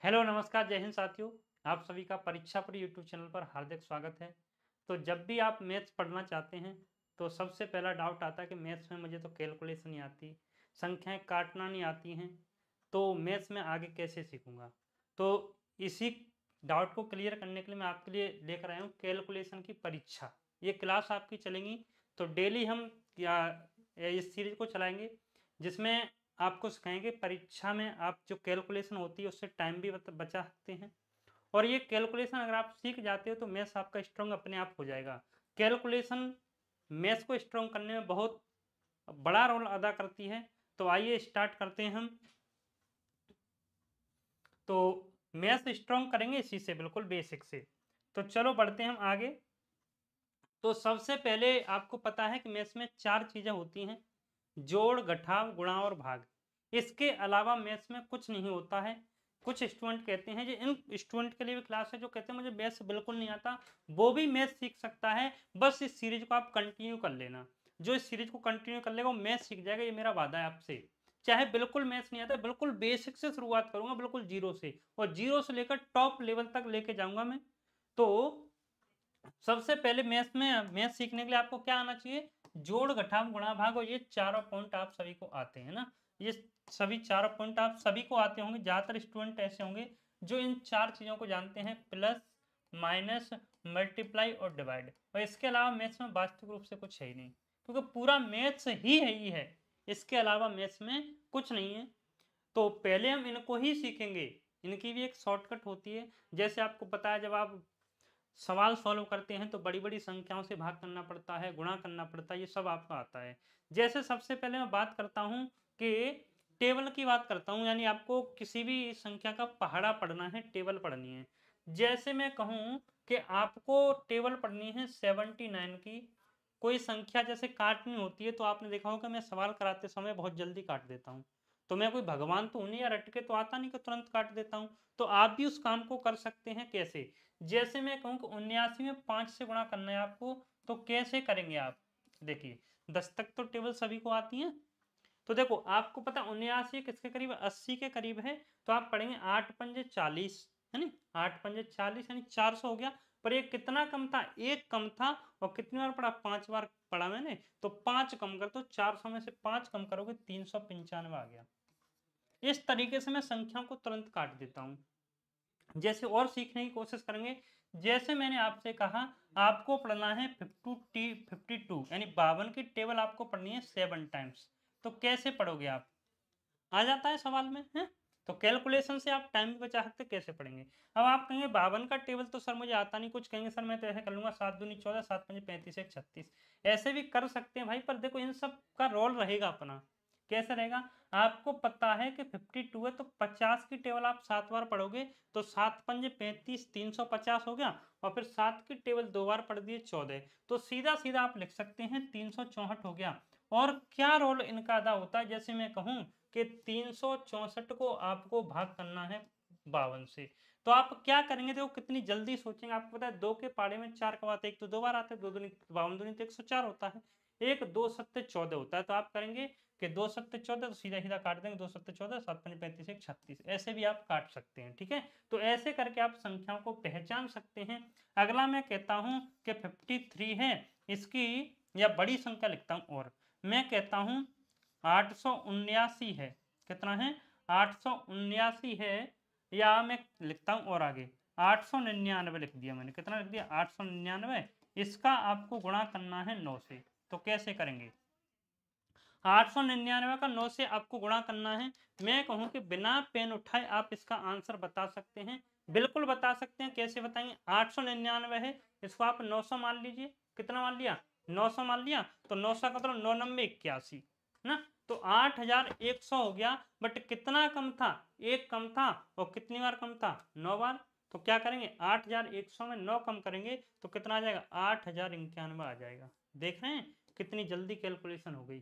Hello नमस्कार जय हिंद साथियों। आप सभी का परीक्षा पर यूट्यूब चैनल पर हार्दिक स्वागत है। तो जब भी आप मैथ्स पढ़ना चाहते हैं तो सबसे पहला डाउट आता है कि मैथ्स में मुझे तो कैलकुलेशन नहीं आती, संख्याएं काटना नहीं आती हैं, तो मैथ्स में आगे कैसे सीखूंगा। तो इसी डाउट को क्लियर करने के लिए मैं आपके लिए लेकर आया हूँ कैलकुलेशन की परीक्षा। ये क्लास आपकी चलेंगी, तो डेली हम या इस सीरीज को चलाएंगे जिसमें आपको सिखाएंगे परीक्षा में आप जो कैलकुलेशन होती है उससे टाइम भी बचा सकते हैं। और ये कैलकुलेशन अगर आप सीख जाते हो तो मैथ्स आपका स्ट्रांग अपने आप हो जाएगा। कैलकुलेशन मैथ्स को स्ट्रांग करने में बहुत बड़ा रोल अदा करती है। तो आइए स्टार्ट करते हैं हम। तो मैथ्स स्ट्रांग करेंगे इसी से, बिल्कुल बेसिक से। तो चलो बढ़ते हैं हम आगे। तो सबसे पहले आपको पता है कि मैथ्स में 4 चीजें होती हैं: जोड़, घटाव, गुणा और भाग। इसके अलावा मैथ्स में कुछ नहीं होता है। कुछ स्टूडेंट कहते हैं, जो इन स्टूडेंट के लिए भी क्लास है जो कहते हैं मुझे मैथ्स बिल्कुल नहीं आता, वो भी मैथ्स सीख सकता है। बस इस सीरीज को आप कंटिन्यू कर लेना। जो इस सीरीज को कंटिन्यू कर लेगा वो मैथ्स सीख जाएगा, ये मेरा वादा है आपसे। चाहे बिल्कुल मैथ्स नहीं आता, बिल्कुल बेसिक से शुरुआत करूंगा, बिल्कुल जीरो से, और जीरो से लेकर टॉप लेवल तक लेके जाऊंगा मैं। तो सबसे पहले मैथ्स सीखने के लिए आपको क्या आना चाहिए? जोड़, घटाव, गुणा, भाग। और ये चारों पॉइंट आप सभी को आते हैं ना। ये सभी चारों पॉइंट आप सभी को आते होंगे। ज्यादातर स्टूडेंट ऐसे होंगे जो इन 4 चीजों को जानते हैं: प्लस, माइनस, मल्टीप्लाई और डिवाइड। और इसके अलावा मैथ्स में वास्तविक रूप से कुछ है ही नहीं, क्योंकि पूरा मैथ्स ही है। इसके अलावा मैथ्स में कुछ नहीं है। तो पहले हम इनको ही सीखेंगे। इनकी भी एक शॉर्टकट होती है। जैसे आपको पता है, जब आप सवाल सॉल्व करते हैं तो बड़ी बड़ी संख्याओं से भाग करना पड़ता है, गुणा करना पड़ता है, ये सब आपको आता है। जैसे सबसे पहले मैं बात करता हूं कि टेबल की बात करता हूं, यानी आपको किसी भी संख्या का पहाड़ा पढ़ना है, टेबल पढ़नी है। जैसे मैं कहूं कि आपको टेबल पढ़नी है 79 की। कोई संख्या जैसे काटनी होती है तो आपने देखा होगा मैं सवाल कराते समय बहुत जल्दी काट देता हूँ। तो मैं कोई भगवान तो हूं नहीं, या रट के तो आता नहीं कि तुरंत काट देता हूं। तो आप भी उस काम को कर सकते हैं। कैसे? जैसे मैं कहूं कि 79 में 5 से गुणा करना है आपको, तो कैसे करेंगे आप? देखिए, 10 तक तो टेबल सभी को आती है। तो देखो, आपको पता 79 किसके करीब है? 80 के करीब है। तो आप पढ़ेंगे 8 पंजे 40, है नी? 8 पंजे 40 यानी 400 हो गया। पर ये कितना कम था? एक कम था। और कितनी बार पढ़ा? 5 बार पढ़ा मैंने। तो 5 कम कर, तो 400 में से 5 कम करोगे 395 आ गया। इस तरीके से मैं संख्याओं को तुरंत काट देता हूं। जैसे और सीखने की कोशिश करेंगे। जैसे मैंने आपसे कहा, आपको पढ़ना है 52 यानी 52 की टेबल आपको पढ़नी है 7 टाइम्स। तो कैसे पढ़ोगे आप? आ जाता है सवाल में, है? तो कैलकुलेशन से आप टाइम भी बचा सकते, कैसे पढ़ेंगे? अब आप कहेंगे 52 का टेबल तो सर मुझे आता नहीं, कुछ कहेंगे सर मैं तो ऐसे कर लूंगा 7 दूनी 14, 7 पंजे 35, 1 36। ऐसे भी कर सकते हैं भाई, पर देखो इन सब का रोल रहेगा अपना। कैसे रहेगा? आपको पता है कि 52 है, तो 50 की टेबल आप 7 बार पढ़ोगे, तो 7 पंजे 35, 350 हो गया। और फिर 7 की टेबल 2 बार पढ़ दिए, 14। तो सीधा सीधा आप लिख सकते हैं 364 हो गया। और क्या रोल इनका अदा होता है? जैसे मैं कहूं कि 364 को आपको भाग करना है 52 से, तो आप क्या करेंगे? देखो कितनी जल्दी सोचेंगे। आपको पता है 2 के पाड़े में 4 कब आते हैं? एक तो 2 बार आते हैं, 2 दूनी 52 दूनी तो 104 होता है। एक 2 सत्ते 14 होता है। तो आप करेंगे कि 2 सत्ते 14, तो सीधा सीधा काट देंगे 2 सत्ते 14, 7 पंजे 35, 1 36। ऐसे भी आप काट सकते हैं, ठीक है? तो ऐसे करके आप संख्याओं को पहचान सकते हैं। अगला मैं कहता हूं कि 53 है, इसकी या बड़ी संख्या लिखता हूं, और मैं कहता हूं 879 है। कितना है? 879 है। या मैं लिखता हूं और आगे 899 लिख दिया मैंने। कितना लिख दिया? 899। इसका आपको गुणा करना है 9 से। तो कैसे करेंगे? 899 का 9 से आपको गुणा करना है। मैं कहूं कि बिना पेन उठाए आप इसका आंसर बता सकते हैं। बिल्कुल बता सकते हैं। कैसे बताएंगे? 899 है, इसको आप 900 मान लीजिए। कितना मान लिया? 900 मान लिया। तो 900 का मतलब 9 9 81 ना। तो 8100 हो गया। बट कितना कम था? एक कम था। और कितनी बार कम था? 9 बार। तो क्या करेंगे? 8100 में 9 कम करेंगे तो कितना आ जाएगा? 8091 आ जाएगा। देख रहे हैं कितनी जल्दी कैलकुलेशन हो गई।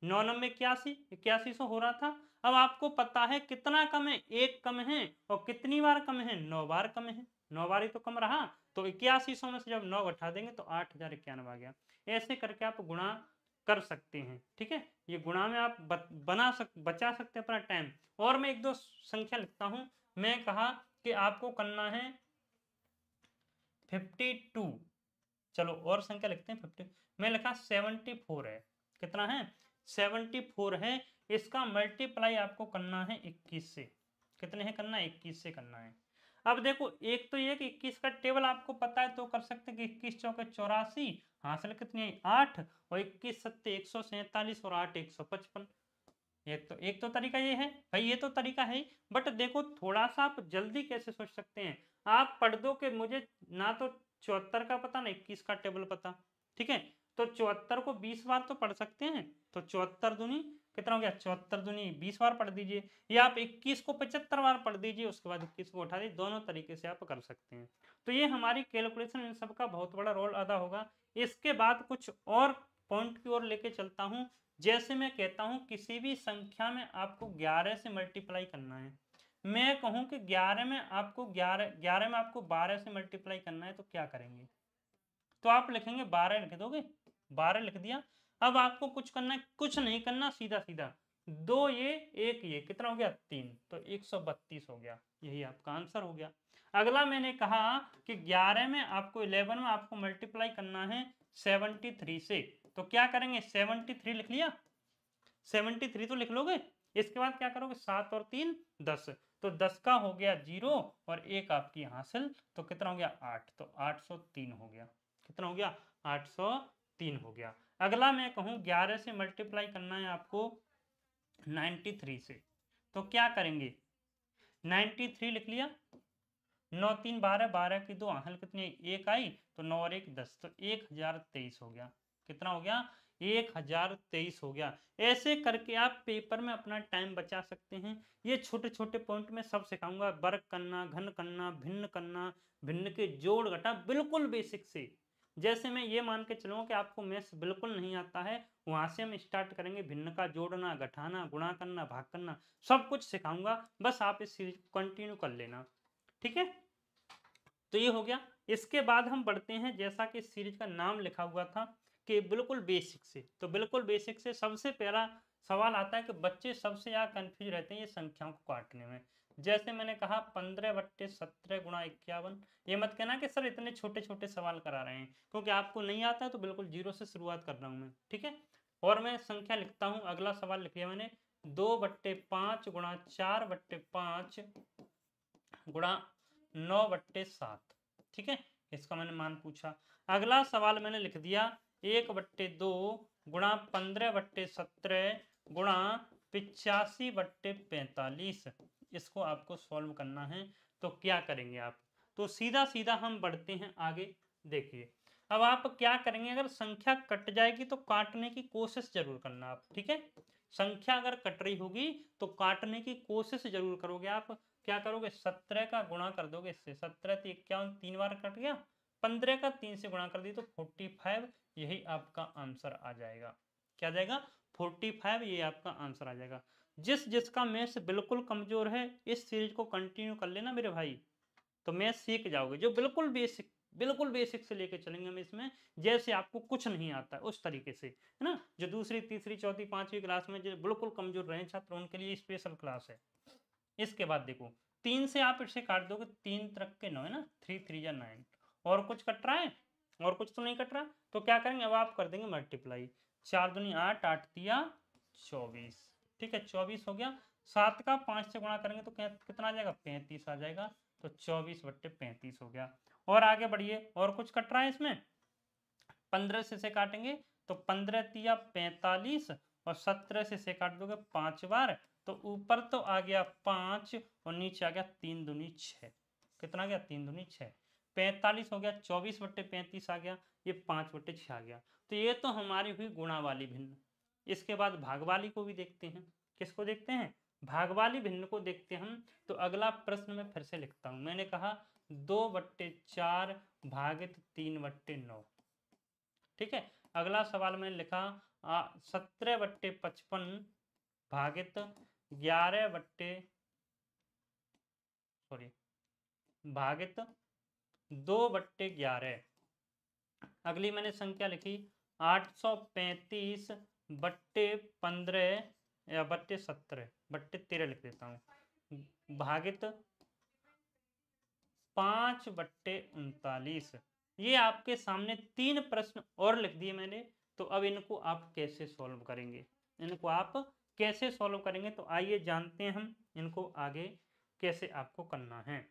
9 9 81, 8100 हो रहा था। अब आपको पता है कितना कम है? एक कम है। और कितनी बार कम है? 9 बार कम है। 9 बार ही तो कम रहा। तो 8100 में से जब 9 घटा देंगे तो 8091 आ गया। ऐसे करके आप गुणा कर सकते हैं, ठीक है? ये गुणा में आप बचा सकते हैं अपना टाइम। और मैं एक दो संख्या लिखता हूं मैं कहा कि आपको करना है 52, चलो और संख्या लिखते हैं 50, मैं लिखा 74 है, कितना है 74 है, इसका मल्टीप्लाई आपको करना है 21 से, कितने है करना है 21 से करना है। अब देखो एक तो ये कि 21 का टेबल आपको पता है तो कर सकते हैं कि 21 चौके 84, हासिल कितनी है 8, और 21 सत्ते 147 और 8 155। एक तो तरीका ये है भाई, ये तो तरीका है ही, बट देखो थोड़ा सा आप जल्दी कैसे सोच सकते हैं, आप पढ़ दो कि मुझे ना तो 74 का पता ना 21 का टेबल पता, ठीक है, तो 74 को 20 बार तो पढ़ सकते हैं, तो 74 दूनी कितना हो गया 74 दूनी 20 बार पढ़ दीजिए, या आप 21 को 75 बार पढ़ दीजिए, उसके बाद 21 को उठा दीजिए, दोनों तरीके से आप कर सकते हैं। तो ये हमारी कैलकुलेशन इन सबका बहुत बड़ा रोल अदा होगा। इसके बाद कुछ और पॉइंट की ओर लेके चलता हूँ। जैसे मैं कहता हूं किसी भी संख्या में आपको 11 से मल्टीप्लाई करना है, मैं कहूं कि 11 में आपको 11 में आपको 12 से मल्टीप्लाई करना है, तो क्या करेंगे, तो आप लिखेंगे 12 लिख दोगे, 12 लिख दिया। अब आपको कुछ करना है, कुछ नहीं करना, सीधा सीधा 2 ये 1 ये कितना हो गया 3, तो 132 हो गया, यही आपका आंसर हो गया। अगला मैंने कहा कि 11 में आपको 11 में आपको मल्टीप्लाई करना है 73 से, तो क्या करेंगे 73 लिख लिया, 73 तो लिख लोगे, इसके बाद क्या करोगे 7 और 3 10, तो 10 का हो गया 0 और 1 आपकी हासिल, तो कितना हो गया 8, तो 803 हो गया, कितना हो गया 803 हो गया। अगला मैं कहूं 11 से मल्टीप्लाई करना है आपको 93 से, तो क्या करेंगे 93 लिख लिया, 9 3 12, 12 की 2 हासिल कितनी 1 आई, तो 9 और 1 10, तो 1023 हो गया, कितना हो गया 1023 हो गया। ऐसे करके आप पेपर में अपना टाइम बचा सकते हैं। ये छोटे छोटे पॉइंट में सब सिखाऊंगा, वर्ग करना, घन करना, भिन्न के जोड़ घटा, बिल्कुल बेसिक से। जैसे मैं ये मान के चलूंगा कि आपको मैथ्स बिल्कुल नहीं आता है, वहां से हम स्टार्ट करेंगे, भिन्न का जोड़ना, घटाना, गुणा करना, भाग करना, सब कुछ सिखाऊंगा, बस आप इस सीरीज को कंटिन्यू कर लेना, ठीक है। तो ये हो गया। इसके बाद हम बढ़ते हैं, जैसा कि सीरीज का नाम लिखा हुआ था कि बिल्कुल बेसिक से, तो बिल्कुल बेसिक से सबसे पहला सवाल आता है कि बच्चे सबसे ज्यादा कंफ्यूज रहते हैं ये संख्याओं को काटने में। जैसे मैंने कहा 15/17 गुणा 51, ये मत कहना कि सर इतने छोटे छोटे सवाल करा रहे हैं, क्योंकि आपको नहीं आता है तो बिल्कुल जीरो से शुरुआत कर रहा हूं मैं, ठीक है। और मैं संख्या लिखता हूं, अगला सवाल लिख लिया मैंने 2/5 गुणा 4/5 गुणा 9/7, ठीक है, इसका मैंने मान पूछा। अगला सवाल मैंने लिख दिया 1/2 गुणा 15/17 गुणा 85/45, इसको आपको सॉल्व करना है, तो क्या करेंगे आप, तो सीधा सीधा हम बढ़ते हैं आगे। देखिए अब आप क्या करेंगे, अगर संख्या कट जाएगी तो काटने की कोशिश जरूर करना आप, ठीक है, संख्या अगर कट रही होगी तो काटने की कोशिश जरूर करोगे आप। क्या करोगे 17 का गुणा कर दोगे इससे, 17 तो 51, 3 बार कट गया, 15 का 3 से गुणा कर दी तो 45, यही आपका आंसर आ जाएगा, क्या जाएगा 45, ये आपका आंसर आ जाएगा। जिसका मैथ्स बिल्कुल कमजोर है इस सीरीज को कंटिन्यू कर लेना मेरे भाई, तो मैथ्स सीख जाओगे। जो बिल्कुल बेसिक से लेके चलेंगे हम इसमें, जैसे आपको कुछ नहीं आता है उस तरीके से, है ना। जो दूसरी तीसरी चौथी पांचवी क्लास में जो बिल्कुल कमजोर रहे छात्र, उनके लिए स्पेशल क्लास है। इसके बाद देखो 3 से आप इसे काट दोगे, 3 तरक के 9 है ना, 3 3 जा 9, और कुछ कट रहा है, और कुछ तो नहीं कट रहा, तो क्या करेंगे अब आप कर देंगे मल्टीप्लाई, 4 दूनी 8, 8 तिया 24, ठीक है 24 हो गया। 7 का 5 से गुणा करेंगे तो कितना आ जाएगा 35 आ जाएगा, तो 24/35 हो गया। और आगे बढ़िए, और कुछ कट रहा है इसमें, 15 से काटेंगे तो 15 तिया 45, और 17 से काट दोगे 5 बार, तो ऊपर तो आ गया 5 और नीचे आ गया 3 दूनी 6, कितना आ गया 3 दूनी 6, 45 हो गया, 24/35 आ गया, ये 5/6 आ गया। तो ये तो हमारी हुई गुणा वाली भिन्न। इसके बाद भाग वाली को भी देखते हैं, किसको देखते हैं, भाग वाली भिन्न को देखते हैं हम। तो अगला प्रश्न में फिर से लिखता हूं, मैंने कहा 2/4 भागित 3/9, ठीक है। अगला सवाल मैंने लिखा 17/55 भागित 11 बट्टे सॉरी भागित 2/11। अगली मैंने संख्या लिखी 835/15 या 17/13 लिख देता हूँ, भागित 5/39। ये आपके सामने 3 प्रश्न और लिख दिए मैंने। तो अब इनको आप कैसे सॉल्व करेंगे, इनको आप कैसे सॉल्व करेंगे, तो आइए जानते हैं हम इनको आगे कैसे आपको करना है।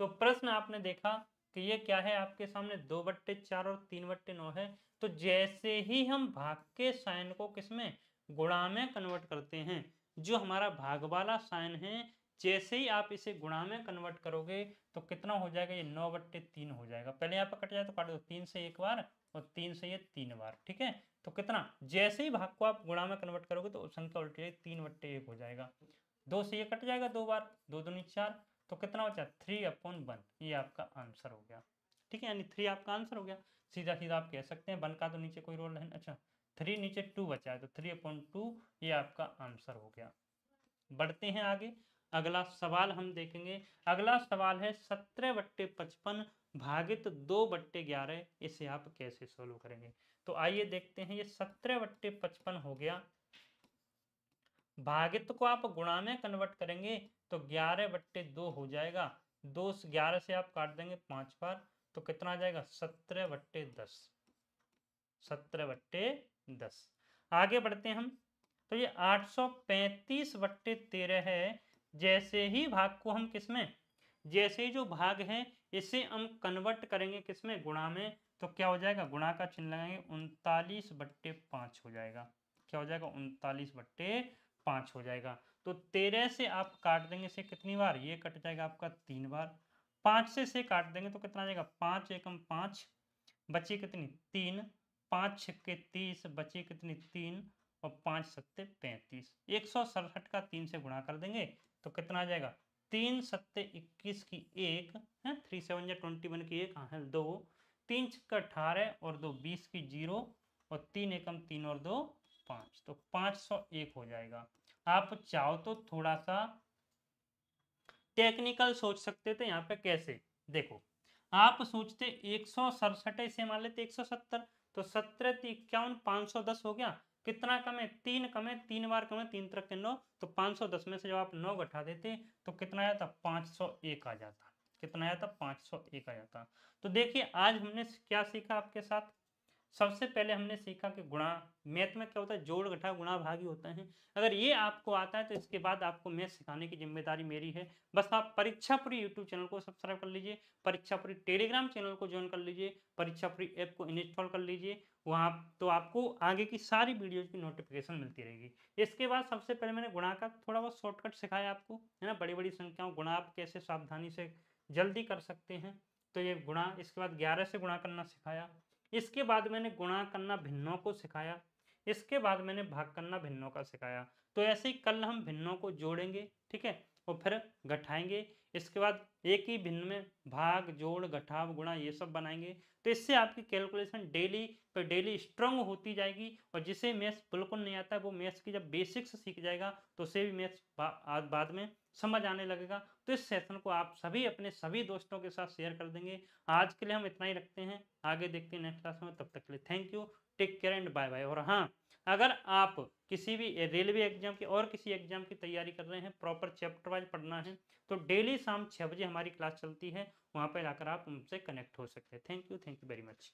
तो प्रश्न आपने देखा कि ये क्या है आपके सामने 2/4 और 3/9 है। तो जैसे ही हम भाग के साइन को किसमें गुणा में कन्वर्ट करते हैं, जो हमारा भाग वाला साइन है, जैसे ही आप इसे गुणा में कन्वर्ट करोगे तो कितना हो जाएगा, ये 9/3 हो जाएगा। पहले यहाँ पर कट जाए तो काट दो, 3 से एक बार और 3 से ये 3 बार, ठीक है। तो कितना, जैसे ही भाग को आप गुणा में कन्वर्ट करोगे तो संख्या उल्टी जाएगी, 3/1 हो जाएगा। 2 से ये कट जाएगा 2 बार, 2 दूनी 4, तो कितना बचा 3/1। ये आपका आंसर हो गया, ठीक है, यानी 3 आपका आंसर हो गया। सीधा सीधा आप कह सकते हैं 1 का तो नीचे कोई रोल नहीं, अच्छा 3 नीचे 2 बचा है तो 3/2 ये आपका आंसर हो गया। बढ़ते हैं आगे, अगला सवाल हम देखेंगे। अगला सवाल है 17/55 भागित 2/11। इसे आप कैसे सोल्व करेंगे, तो आइए देखते हैं। ये 17/55 हो गया, भागित को आप गुणा में कन्वर्ट करेंगे तो 11/2 हो जाएगा। 2 से 11 से आप काट देंगे 5 बार, तो कितना आ जाएगा 17/10। 17/10। आगे बढ़ते हैं हम, तो ये 835/13 है। जैसे ही भाग को हम किसमें, जैसे ही जो भाग है इसे हम कन्वर्ट करेंगे किसमें, गुणा में, तो क्या हो जाएगा, गुणा का चिन्ह लगाएंगे, 39/5 हो जाएगा। क्या हो जाएगा, 39/5 हो जाएगा। तो 13 से आप काट देंगे इसे कितनी बार, ये कट जाएगा आपका 3 बार। 5 से काट देंगे तो कितना आ जाएगा, 5 एकम 5, बची कितनी 3, 5 छक्के 30, बची कितनी 3 और 5 सत्ते 35। 167 का 3 से गुणा कर देंगे तो कितना आ जाएगा, 3 सत्ते 21 की 1 है, 3 7 जा 21 की 1 है 2, 3 छक्का 18 और 2 20 की 0 और 3 एकम 3 और 2 5, तो 501 हो जाएगा। आप चाहो तो थोड़ा सा टेक्निकल सोच सकते थे यहाँ पे। कैसे, देखो आप सोचते 167 इसे मान लेते 170, तो 17 51 510 हो गया। कितना कम है, 3 कम है, 3 बार कम है, 3 तरह के 9, तो 510 में से जब आप 9 घटा देते तो कितना आया था, 501 आ जाता। कितना आया था, 501 आ जाता। तो देखिए आज हमने क्या सीखा आपके साथ। सबसे पहले हमने सीखा कि गुणा, मैथ में क्या होता है, जोड़ घटाव गुणा भागी होता है। अगर ये आपको आता है तो इसके बाद आपको मैथ सिखाने की जिम्मेदारी मेरी है। बस आप परीक्षापुरी यूट्यूब चैनल को सब्सक्राइब कर लीजिए, परीक्षापुरी टेलीग्राम चैनल को ज्वाइन कर लीजिए, परीक्षापुरी ऐप को इंस्टॉल कर लीजिए। वहाँ तो आपको आगे की सारी वीडियोज की नोटिफिकेशन मिलती रहेगी। इसके बाद सबसे पहले मैंने गुणा का थोड़ा बहुत शॉर्टकट सिखाया आपको, है ना, बड़ी बड़ी संख्याओं गुणा आप कैसे सावधानी से जल्दी कर सकते हैं। तो ये गुणा, इसके बाद 11 से गुणा करना सिखाया। इसके बाद मैंने गुणा करना भिन्नों को सिखाया। इसके बाद मैंने भाग करना भिन्नों का सिखाया। तो ऐसे ही कल हम भिन्नों को जोड़ेंगे, ठीक है, और फिर घटाएंगे। इसके बाद एक ही भिन्न में भाग जोड़ घटाव गुणा ये सब बनाएंगे। तो इससे आपकी कैलकुलेशन डेली पर डेली स्ट्रांग होती जाएगी। और जिसे मैथ्स बिल्कुल नहीं आता है वो मैथ्स की जब बेसिक्स सीख जाएगा तो उसे भी मैथ्स बाद में समझ आने लगेगा। तो इस सेशन को आप सभी अपने सभी दोस्तों के साथ शेयर कर देंगे। आज के लिए हम इतना ही रखते हैं, आगे देखते हैं नेक्स्ट क्लास में। तब तक के लिए thank you, take care and bye bye. और हाँ, अगर आप किसी भी रेलवे एग्जाम की और किसी एग्जाम की तैयारी कर रहे हैं, प्रॉपर चैप्टर वाइज पढ़ना है, तो डेली शाम 6 बजे हमारी क्लास चलती है, वहाँ पर आकर आप हमसे कनेक्ट हो सकते हैं। Thank you very much.